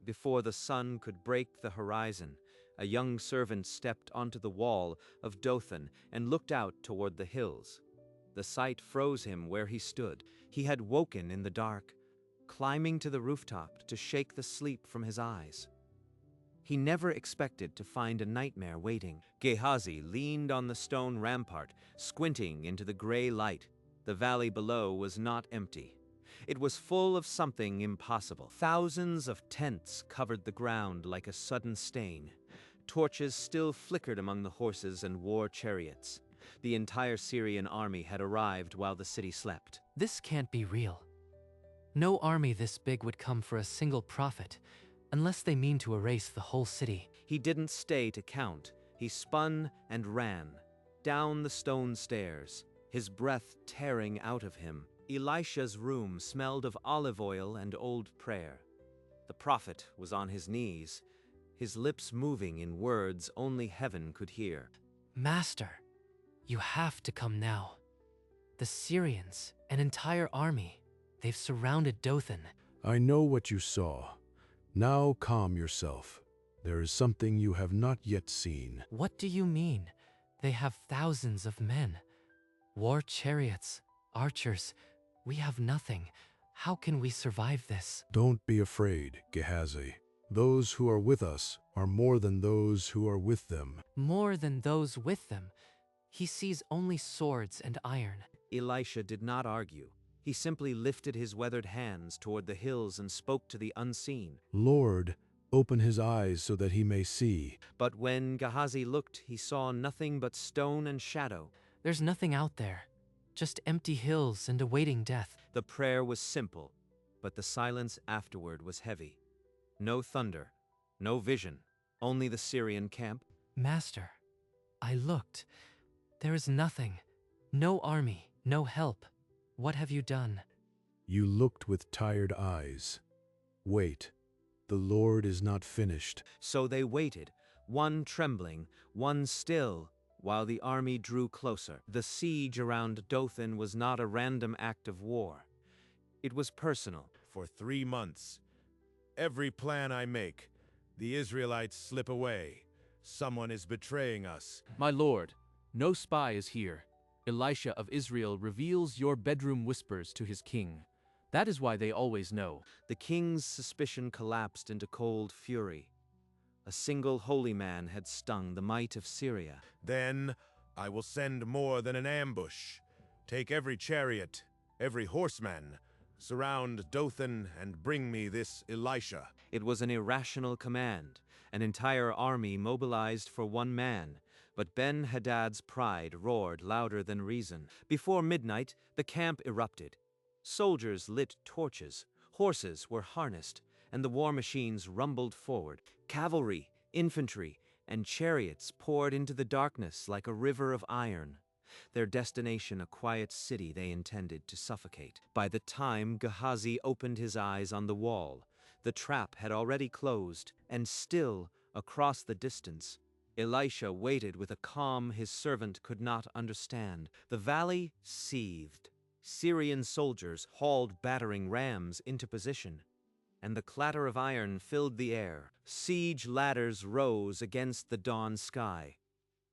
Before the sun could break the horizon, a young servant stepped onto the wall of Dothan and looked out toward the hills. The sight froze him where he stood. He had woken in the dark, climbing to the rooftop to shake the sleep from his eyes. He never expected to find a nightmare waiting. Gehazi leaned on the stone rampart, squinting into the gray light. The valley below was not empty. It was full of something impossible. Thousands of tents covered the ground like a sudden stain. Torches still flickered among the horses and war chariots. The entire Syrian army had arrived while the city slept. This can't be real. No army this big would come for a single prophet, unless they mean to erase the whole city. He didn't stay to count. He spun and ran, down the stone stairs, his breath tearing out of him. Elisha's room smelled of olive oil and old prayer. The prophet was on his knees, his lips moving in words only heaven could hear. Master, you have to come now. The Syrians, an entire army, they've surrounded Dothan. I know what you saw. Now calm yourself. There is something you have not yet seen. What do you mean? They have thousands of men. War chariots, archers. We have nothing. How can we survive this? Don't be afraid, Gehazi. Those who are with us are more than those who are with them. More than those with them. He sees only swords and iron. Elisha did not argue. He simply lifted his weathered hands toward the hills and spoke to the unseen. Lord, open his eyes so that he may see. But when Gehazi looked, he saw nothing but stone and shadow. There's nothing out there. Just empty hills and awaiting death. The prayer was simple, but the silence afterward was heavy. No thunder, no vision, only the Syrian camp. Master, I looked. There is nothing. No army, no help. What have you done? You looked with tired eyes. Wait, the Lord is not finished. So they waited, one trembling, one still, while the army drew closer. The siege around Dothan was not a random act of war. It was personal. For 3 months, every plan I make, the Israelites slip away. Someone is betraying us. My lord, no spy is here. Elisha of Israel reveals your bedroom whispers to his king. That is why they always know. The king's suspicion collapsed into cold fury. A single holy man had stung the might of Syria. Then I will send more than an ambush. Take every chariot, every horseman, surround Dothan and bring me this Elisha. It was an irrational command, an entire army mobilized for one man, but Ben-Hadad's pride roared louder than reason. Before midnight, the camp erupted. Soldiers lit torches, horses were harnessed, and the war machines rumbled forward. Cavalry, infantry, and chariots poured into the darkness like a river of iron. Their destination a quiet city they intended to suffocate. By the time Gehazi opened his eyes on the wall, the trap had already closed, and still, across the distance, Elisha waited with a calm his servant could not understand. The valley seethed. Syrian soldiers hauled battering rams into position, and the clatter of iron filled the air. Siege ladders rose against the dawn sky.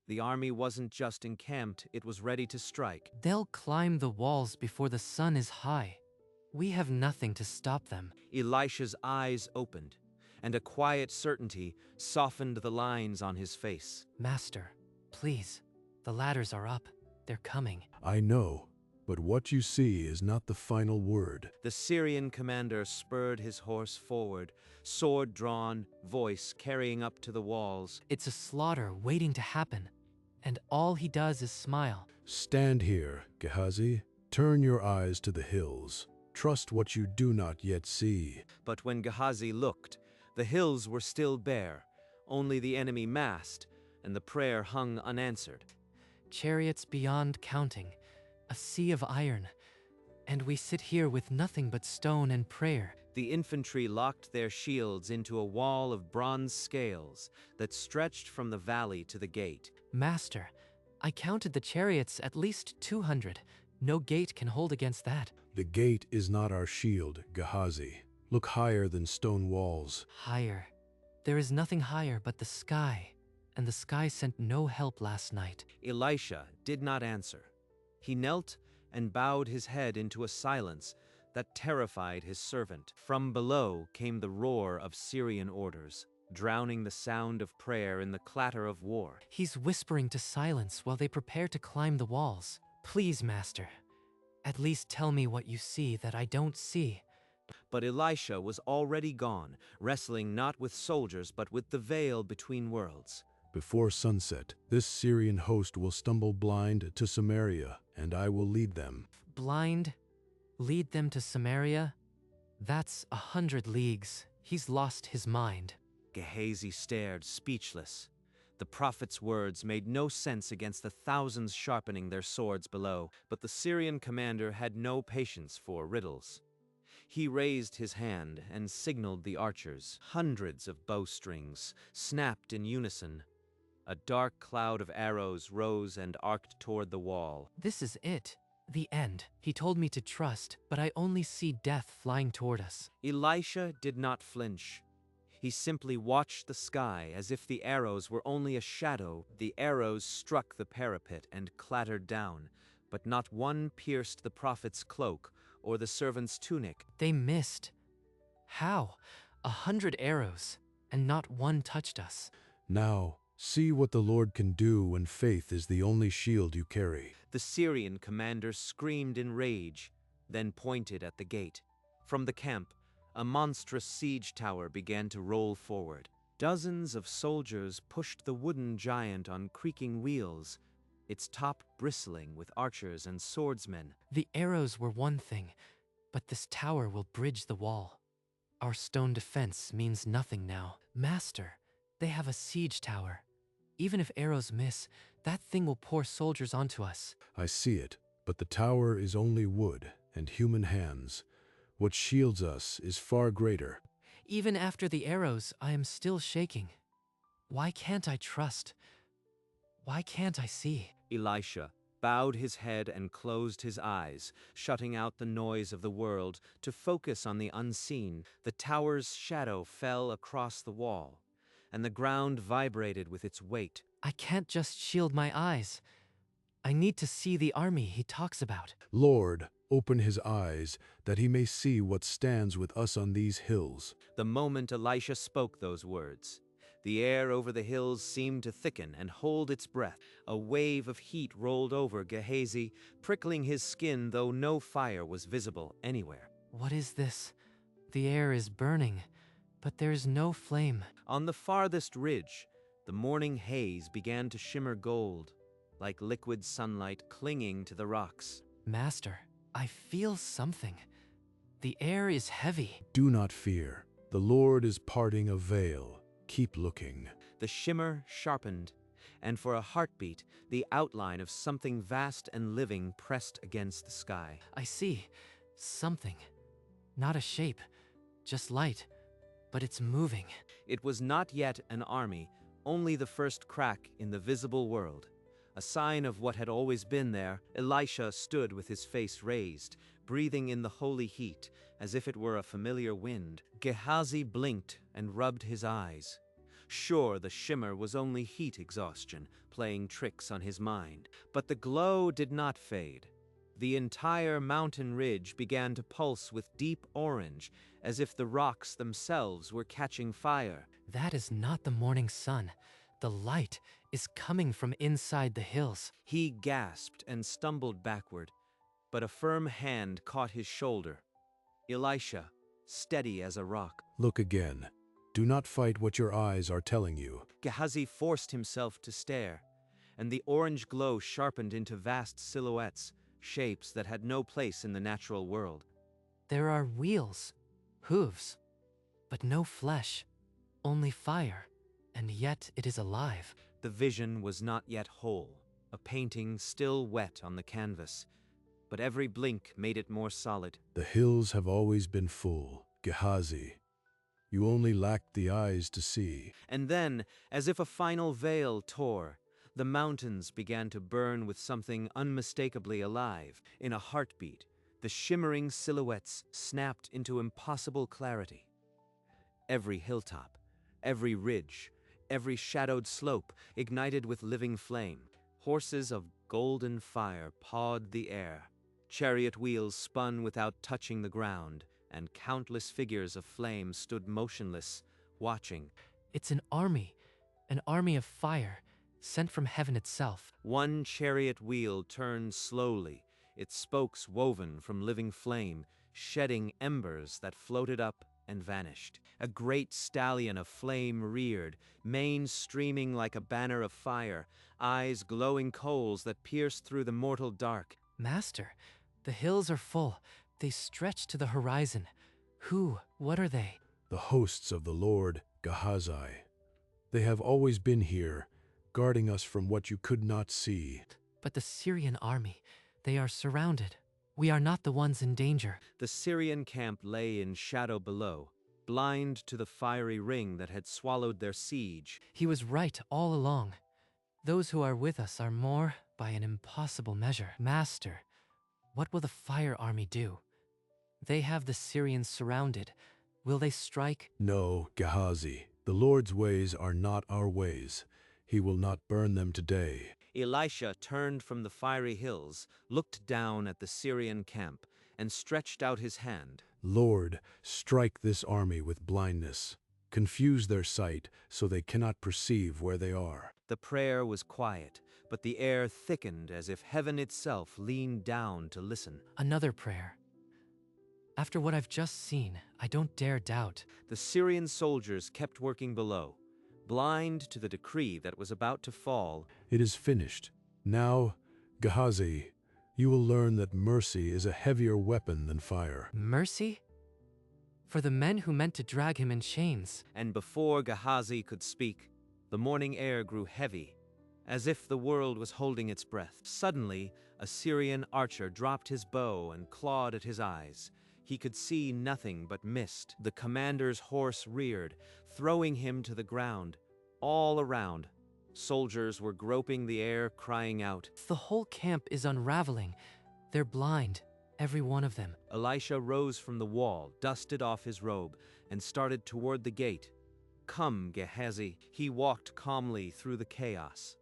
The army wasn't just encamped, it was ready to strike. They'll climb the walls before the sun is high. We have nothing to stop them. Elisha's eyes opened, and a quiet certainty softened the lines on his face. Master, please, the ladders are up. They're coming. I know, but what you see is not the final word. The Syrian commander spurred his horse forward, sword drawn, voice carrying up to the walls. It's a slaughter waiting to happen, and all he does is smile. Stand here, Gehazi. Turn your eyes to the hills. Trust what you do not yet see. But when Gehazi looked, the hills were still bare, only the enemy massed, and the prayer hung unanswered. Chariots beyond counting, a sea of iron, and we sit here with nothing but stone and prayer. The infantry locked their shields into a wall of bronze scales that stretched from the valley to the gate. Master, I counted the chariots at least 200. No gate can hold against that. The gate is not our shield, Gehazi. Look higher than stone walls. Higher. There is nothing higher but the sky, and the sky sent no help last night. Elisha did not answer. He knelt and bowed his head into a silence that terrified his servant. From below came the roar of Syrian orders, drowning the sound of prayer in the clatter of war. He's whispering to silence while they prepare to climb the walls. Please, Master, at least tell me what you see that I don't see. But Elisha was already gone, wrestling not with soldiers but with the veil between worlds. Before sunset, this Syrian host will stumble blind to Samaria, and I will lead them. Blind? Lead them to Samaria? That's 100 leagues. He's lost his mind. Gehazi stared, speechless. The prophet's words made no sense against the thousands sharpening their swords below, but the Syrian commander had no patience for riddles. He raised his hand and signaled the archers. Hundreds of bowstrings snapped in unison. A dark cloud of arrows rose and arced toward the wall. This is it. The end. He told me to trust, but I only see death flying toward us. Elisha did not flinch. He simply watched the sky as if the arrows were only a shadow. The arrows struck the parapet and clattered down, but not one pierced the prophet's cloak or the servant's tunic. They missed. How? 100 arrows, and not one touched us. Now, see what the Lord can do when faith is the only shield you carry. The Syrian commander screamed in rage, then pointed at the gate. From the camp, a monstrous siege tower began to roll forward. Dozens of soldiers pushed the wooden giant on creaking wheels, its top bristling with archers and swordsmen. The arrows were one thing, but this tower will bridge the wall. Our stone defense means nothing now. Master, they have a siege tower. Even if arrows miss, that thing will pour soldiers onto us. I see it, but the tower is only wood and human hands. What shields us is far greater. Even after the arrows, I am still shaking. Why can't I trust? Why can't I see? Elisha bowed his head and closed his eyes, shutting out the noise of the world to focus on the unseen. The tower's shadow fell across the wall, and the ground vibrated with its weight. I can't just shield my eyes. I need to see the army he talks about. Lord, open his eyes, that he may see what stands with us on these hills. The moment Elisha spoke those words, the air over the hills seemed to thicken and hold its breath. A wave of heat rolled over Gehazi, prickling his skin though no fire was visible anywhere. What is this? The air is burning, but there's no flame. On the farthest ridge, the morning haze began to shimmer gold, like liquid sunlight clinging to the rocks. Master, I feel something. The air is heavy. Do not fear. The Lord is parting a veil. Keep looking. The shimmer sharpened, and for a heartbeat, the outline of something vast and living pressed against the sky. I see something. Not a shape, just light, but it's moving. It was not yet an army, only the first crack in the visible world. A sign of what had always been there. Elisha stood with his face raised, breathing in the holy heat, as if it were a familiar wind. Gehazi blinked and rubbed his eyes. Sure, the shimmer was only heat exhaustion, playing tricks on his mind. But the glow did not fade. The entire mountain ridge began to pulse with deep orange, as if the rocks themselves were catching fire. That is not the morning sun. The light is coming from inside the hills. He gasped and stumbled backward, but a firm hand caught his shoulder. Elisha, steady as a rock. Look again. Do not fight what your eyes are telling you. Gehazi forced himself to stare, and the orange glow sharpened into vast silhouettes, shapes that had no place in the natural world. There are wheels, hooves, but no flesh, only fire, and yet it is alive. The vision was not yet whole, a painting still wet on the canvas, but every blink made it more solid. The hills have always been full, Gehazi. You only lacked the eyes to see. And then, as if a final veil tore, the mountains began to burn with something unmistakably alive. In a heartbeat, The shimmering silhouettes snapped into impossible clarity. Every hilltop, every ridge, every shadowed slope ignited with living flame. Horses of golden fire pawed the air. Chariot wheels spun without touching the ground, and countless figures of flame stood motionless, watching. It's an army of fire, sent from heaven itself. One chariot wheel turned slowly, its spokes woven from living flame, shedding embers that floated up and vanished. A great stallion of flame reared, mane streaming like a banner of fire, eyes glowing coals that pierced through the mortal dark. Master, the hills are full. They stretch to the horizon. What are they? The hosts of the Lord Gehazi. They have always been here, guarding us from what you could not see. But the Syrian army, they are surrounded. We are not the ones in danger. The Syrian camp lay in shadow below, blind to the fiery ring that had swallowed their siege. He was right all along. Those who are with us are more by an impossible measure. Master, what will the fire army do? They have the Syrians surrounded. Will they strike? No, Gehazi, the Lord's ways are not our ways. He will not burn them today. Elisha turned from the fiery hills, looked down at the Syrian camp, and stretched out his hand. Lord, strike this army with blindness. Confuse their sight so they cannot perceive where they are. The prayer was quiet, but the air thickened as if heaven itself leaned down to listen. Another prayer. After what I've just seen, I don't dare doubt. The Syrian soldiers kept working below, blind to the decree that was about to fall. It is finished. Now, Gehazi, you will learn that mercy is a heavier weapon than fire. Mercy? For the men who meant to drag him in chains. And before Gehazi could speak, the morning air grew heavy, as if the world was holding its breath. Suddenly, a Syrian archer dropped his bow and clawed at his eyes. He could see nothing but mist. The commander's horse reared, throwing him to the ground. All around, soldiers were groping the air, crying out. The whole camp is unraveling. They're blind, every one of them. Elisha rose from the wall, dusted off his robe, and started toward the gate. Come, Gehazi. He walked calmly through the chaos.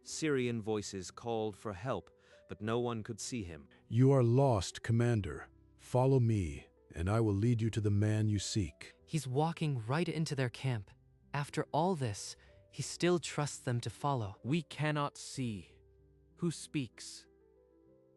Syrian voices called for help, but no one could see him. You are lost, commander. Follow me, and I will lead you to the man you seek. He's walking right into their camp. After all this, he still trusts them to follow. We cannot see. Who speaks?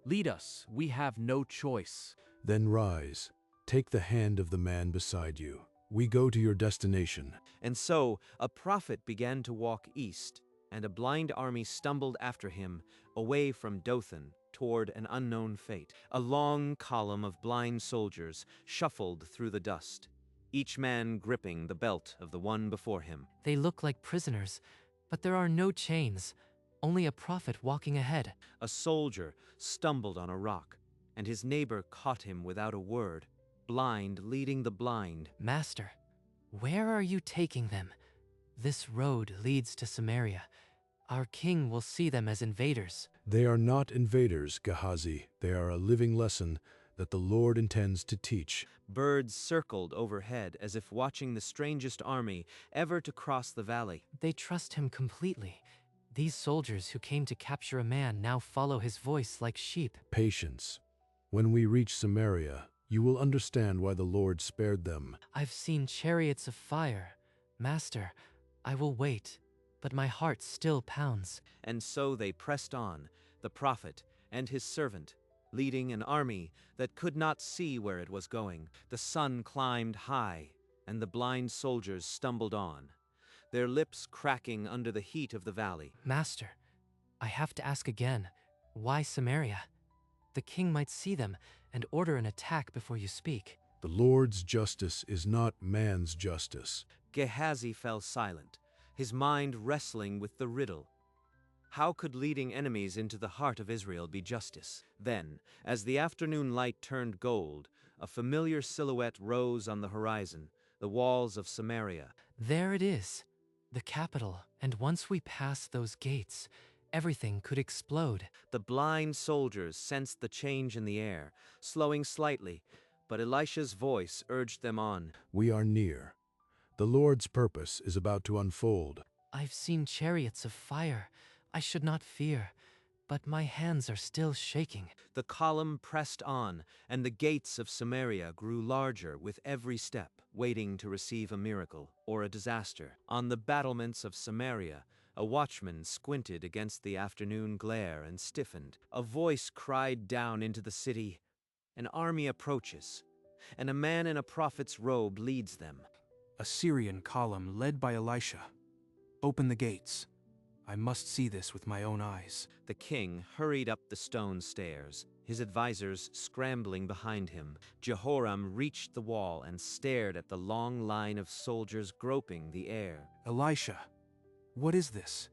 Lead us, we have no choice. Then rise. Take the hand of the man beside you. We go to your destination. And so a prophet began to walk east, and a blind army stumbled after him, away from Dothan, toward an unknown fate. A long column of blind soldiers shuffled through the dust, each man gripping the belt of the one before him. They look like prisoners, but there are no chains, only a prophet walking ahead. A soldier stumbled on a rock, and his neighbor caught him without a word, blind leading the blind. Master, where are you taking them? This road leads to Samaria. Our king will see them as invaders. They are not invaders, Gehazi. They are a living lesson that the Lord intends to teach. Birds circled overhead as if watching the strangest army ever to cross the valley. They trust him completely. These soldiers who came to capture a man now follow his voice like sheep. Patience. When we reach Samaria, you will understand why the Lord spared them. I've seen chariots of fire. Master, I will wait, but my heart still pounds. And so they pressed on, the prophet and his servant, leading an army that could not see where it was going. The sun climbed high, and the blind soldiers stumbled on, their lips cracking under the heat of the valley. Master, I have to ask again, why Samaria? The king might see them and order an attack before you speak. The Lord's justice is not man's justice. Gehazi fell silent, his mind wrestling with the riddle. How could leading enemies into the heart of Israel be justice? Then, as the afternoon light turned gold, a familiar silhouette rose on the horizon, the walls of Samaria. There it is, the capital, and once we pass those gates, everything could explode. The blind soldiers sensed the change in the air, slowing slightly, but Elisha's voice urged them on. We are near. The Lord's purpose is about to unfold. I've seen chariots of fire. I should not fear, but my hands are still shaking. The column pressed on, and the gates of Samaria grew larger with every step, waiting to receive a miracle or a disaster. On the battlements of Samaria, a watchman squinted against the afternoon glare and stiffened. A voice cried down into the city, "An army approaches, and a man in a prophet's robe leads them." A Syrian column led by Elisha. Open the gates. I must see this with my own eyes. The king hurried up the stone stairs, his advisors scrambling behind him. Jehoram reached the wall and stared at the long line of soldiers groping the air. Elisha, what is this?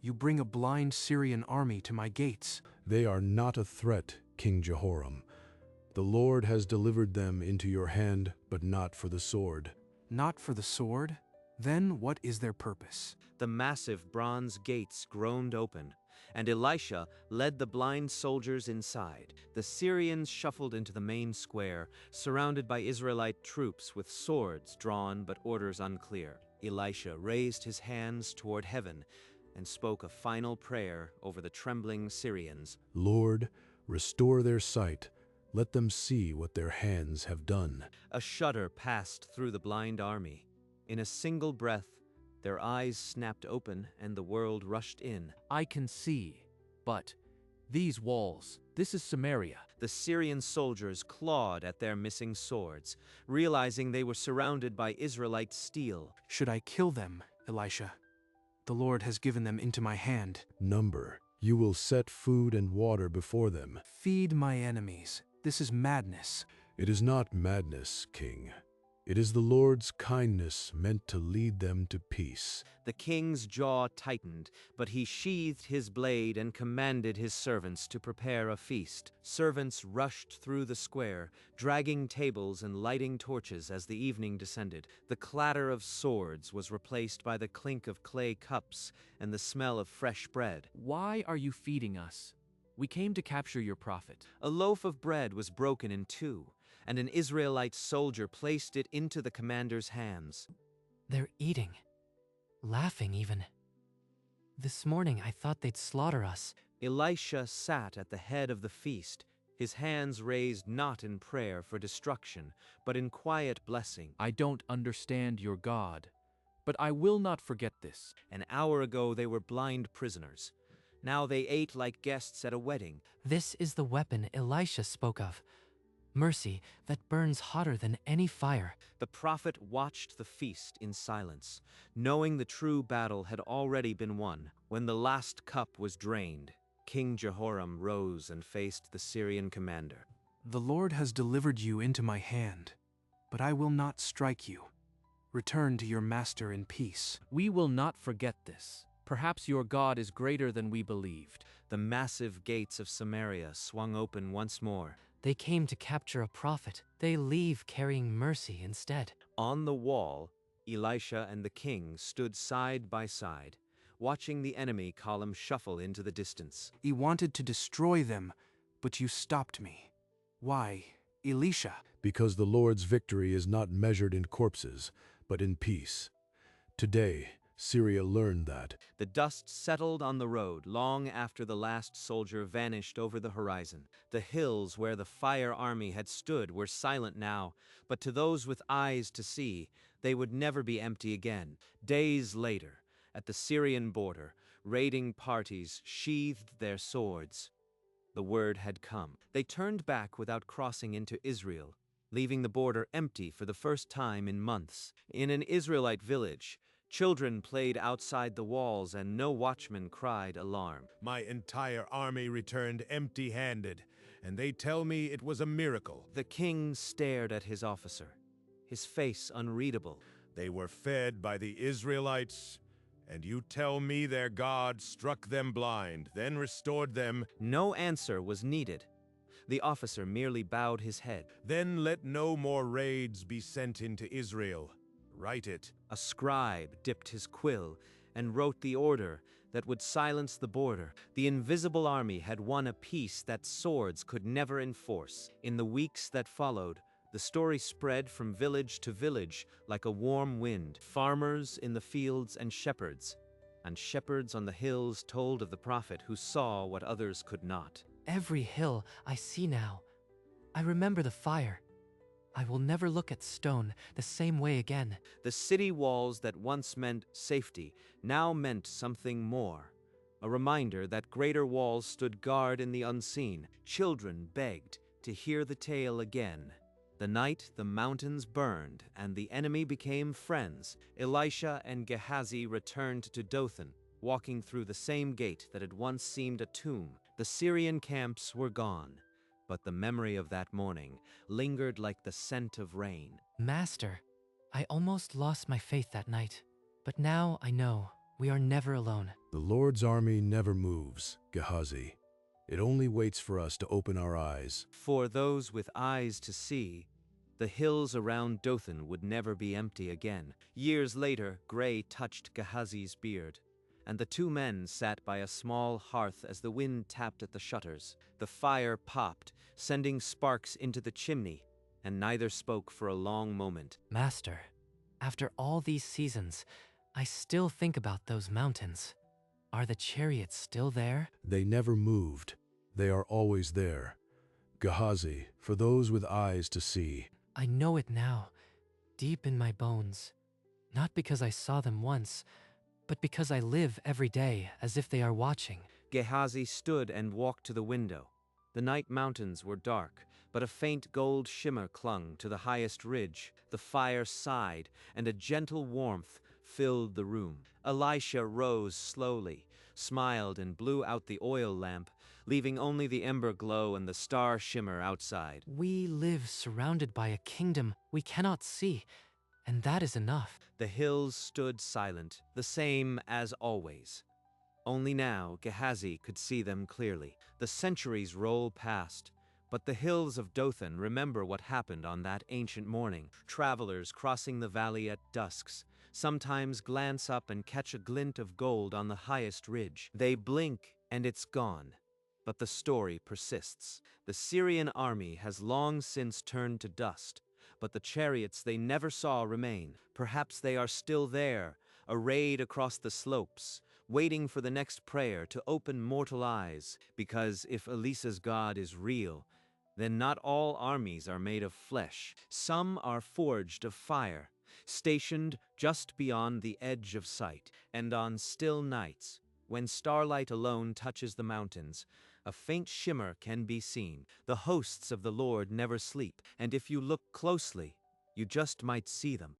You bring a blind Syrian army to my gates. They are not a threat, King Jehoram. The Lord has delivered them into your hand, but not for the sword. Not for the sword? Then what is their purpose? The massive bronze gates groaned open, and Elisha led the blind soldiers inside. The Syrians shuffled into the main square, surrounded by Israelite troops with swords drawn but orders unclear. Elisha raised his hands toward heaven and spoke a final prayer over the trembling Syrians. Lord, restore their sight. Let them see what their hands have done. A shudder passed through the blind army. In a single breath, their eyes snapped open and the world rushed in. I can see, but these walls, this is Samaria. The Syrian soldiers clawed at their missing swords, realizing they were surrounded by Israelite steel. Should I kill them, Elisha? The Lord has given them into my hand. Number, you will set food and water before them. Feed my enemies. This is madness. It is not madness, King. It is the Lord's kindness meant to lead them to peace. The king's jaw tightened, but he sheathed his blade and commanded his servants to prepare a feast. Servants rushed through the square, dragging tables and lighting torches as the evening descended. The clatter of swords was replaced by the clink of clay cups and the smell of fresh bread. Why are you feeding us? We came to capture your prophet. A loaf of bread was broken in two, and an Israelite soldier placed it into the commander's hands. They're eating. Laughing even. This morning I thought they'd slaughter us. Elisha sat at the head of the feast, his hands raised not in prayer for destruction, but in quiet blessing. I don't understand your God, but I will not forget this. An hour ago they were blind prisoners. Now they ate like guests at a wedding. This is the weapon Elisha spoke of. Mercy that burns hotter than any fire. The prophet watched the feast in silence, knowing the true battle had already been won. When the last cup was drained, King Jehoram rose and faced the Syrian commander. The Lord has delivered you into my hand, but I will not strike you. Return to your master in peace. We will not forget this. Perhaps your God is greater than we believed. The massive gates of Samaria swung open once more. They came to capture a prophet. They leave carrying mercy instead. On the wall, Elisha and the king stood side by side, watching the enemy column shuffle into the distance. He wanted to destroy them, but you stopped me. Why, Elisha? Because the Lord's victory is not measured in corpses, but in peace. Today, Syria learned that. The dust settled on the road long after the last soldier vanished over the horizon. The hills where the fire army had stood were silent now, but to those with eyes to see, they would never be empty again. Days later, at the Syrian border, raiding parties sheathed their swords. The word had come. They turned back without crossing into Israel, leaving the border empty for the first time in months. In an Israelite village, children played outside the walls and no watchman cried alarm. My entire army returned empty-handed, and they tell me it was a miracle. The king stared at his officer, his face unreadable. They were fed by the Israelites, and you tell me their God struck them blind, then restored them. No answer was needed. The officer merely bowed his head. Then let no more raids be sent into Israel. Write it. A scribe dipped his quill and wrote the order, that would silence the border. The invisible army had won a peace that swords could never enforce. In the weeks that followed, the story spread from village to village like a warm wind. Farmers in the fields and shepherds on the hills told of the prophet who saw what others could not. Every hill I see now. I remember the fire. I will never look at stone the same way again. The city walls that once meant safety now meant something more. A reminder that greater walls stood guard in the unseen. Children begged to hear the tale again. The night the mountains burned and the enemy became friends, Elisha and Gehazi returned to Dothan, walking through the same gate that had once seemed a tomb. The Syrian camps were gone, but the memory of that morning lingered like the scent of rain. Master, I almost lost my faith that night, but now I know we are never alone. The Lord's army never moves, Gehazi. It only waits for us to open our eyes. For those with eyes to see, the hills around Dothan would never be empty again. Years later, gray touched Gehazi's beard, and the two men sat by a small hearth as the wind tapped at the shutters. The fire popped, sending sparks into the chimney, and neither spoke for a long moment. Master, after all these seasons, I still think about those mountains. Are the chariots still there? They never moved. They are always there. Gehazi, for those with eyes to see. I know it now, deep in my bones. Not because I saw them once, but because I live every day as if they are watching. Gehazi stood and walked to the window. The night mountains were dark, but a faint gold shimmer clung to the highest ridge. The fire sighed, and a gentle warmth filled the room. Elisha rose slowly, smiled and blew out the oil lamp, leaving only the ember glow and the star shimmer outside. We live surrounded by a kingdom we cannot see, and that is enough. The hills stood silent, the same as always. Only now Gehazi could see them clearly. The centuries roll past, but the hills of Dothan remember what happened on that ancient morning. Travelers crossing the valley at dusks sometimes glance up and catch a glint of gold on the highest ridge. They blink and it's gone. But the story persists. The Syrian army has long since turned to dust, but the chariots they never saw remain. Perhaps they are still there, arrayed across the slopes, waiting for the next prayer to open mortal eyes. Because if Elisha's God is real, then not all armies are made of flesh. Some are forged of fire, stationed just beyond the edge of sight. And on still nights, when starlight alone touches the mountains, a faint shimmer can be seen. The hosts of the Lord never sleep, and if you look closely, you just might see them.